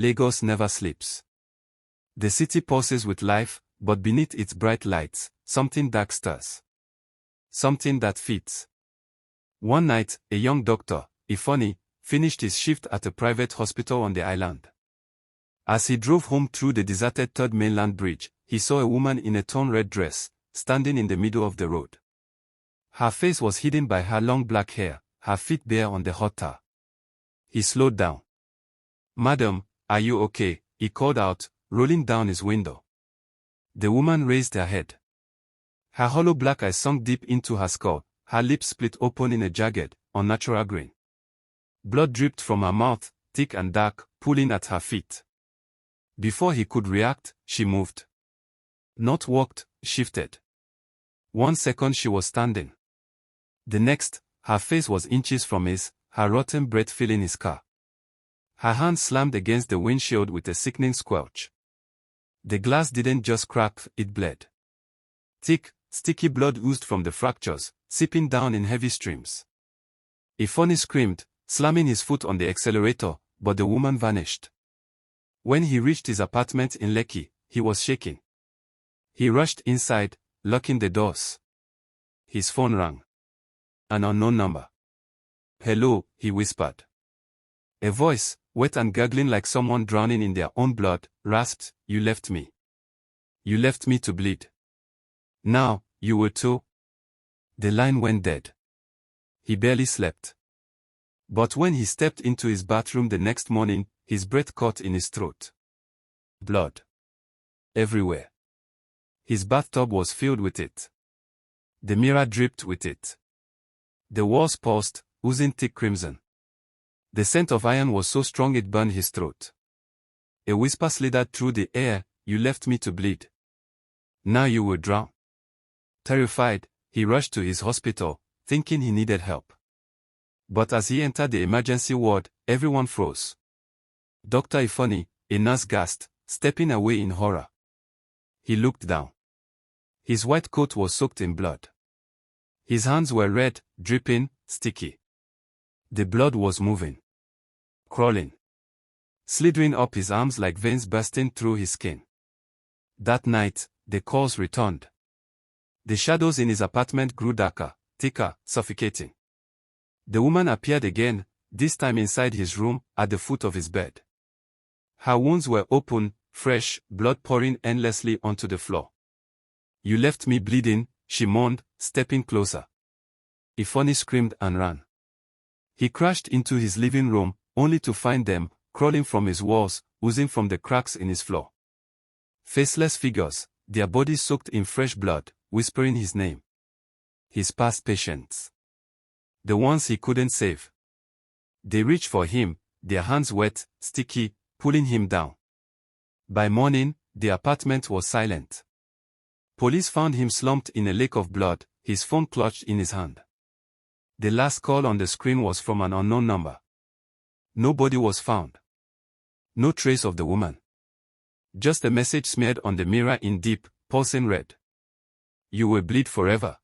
Lagos never sleeps. The city pulses with life, but beneath its bright lights, something dark stirs. Something that fits. One night, a young doctor, Ifeanyi, finished his shift at a private hospital on the island. As he drove home through the deserted Third Mainland Bridge, he saw a woman in a torn red dress, standing in the middle of the road. Her face was hidden by her long black hair, her feet bare on the hot tar. He slowed down. "Madam, are you okay?" he called out, rolling down his window. The woman raised her head. Her hollow black eyes sunk deep into her skull, her lips split open in a jagged, unnatural grin. Blood dripped from her mouth, thick and dark, pooling at her feet. Before he could react, she moved. Not walked, shifted. 1 second she was standing. The next, her face was inches from his, her rotten breath filling his car. Her hand slammed against the windshield with a sickening squelch. The glass didn't just crack, it bled. Thick, sticky blood oozed from the fractures, seeping down in heavy streams. Ifeanyi screamed, slamming his foot on the accelerator, but the woman vanished. When he reached his apartment in Lekki, he was shaking. He rushed inside, locking the doors. His phone rang. An unknown number. "Hello," he whispered. A voice, wet and gurgling like someone drowning in their own blood, rasped, "You left me. You left me to bleed. Now, you will too." The line went dead. He barely slept. But when he stepped into his bathroom the next morning, his breath caught in his throat. Blood. Everywhere. His bathtub was filled with it. The mirror dripped with it. The walls pulsed, oozing thick crimson. The scent of iron was so strong it burned his throat. A whisper slithered through the air, "You left me to bleed. Now you will drown." Terrified, he rushed to his hospital, thinking he needed help. But as he entered the emergency ward, everyone froze. Dr. Ifeanyi, a nurse gasped, stepping away in horror. He looked down. His white coat was soaked in blood. His hands were red, dripping, sticky. The blood was moving. Crawling. Slithering up his arms like veins bursting through his skin. That night, the calls returned. The shadows in his apartment grew darker, thicker, suffocating. The woman appeared again, this time inside his room, at the foot of his bed. Her wounds were open, fresh, blood pouring endlessly onto the floor. "You left me bleeding," she moaned, stepping closer. Ifeanyi screamed and ran. He crashed into his living room, only to find them, crawling from his walls, oozing from the cracks in his floor. Faceless figures, their bodies soaked in fresh blood, whispering his name. His past patients. The ones he couldn't save. They reached for him, their hands wet, sticky, pulling him down. By morning, the apartment was silent. Police found him slumped in a lake of blood, his phone clutched in his hand. The last call on the screen was from an unknown number. Nobody was found. No trace of the woman. Just a message smeared on the mirror in deep, pulsing red. "You will bleed forever."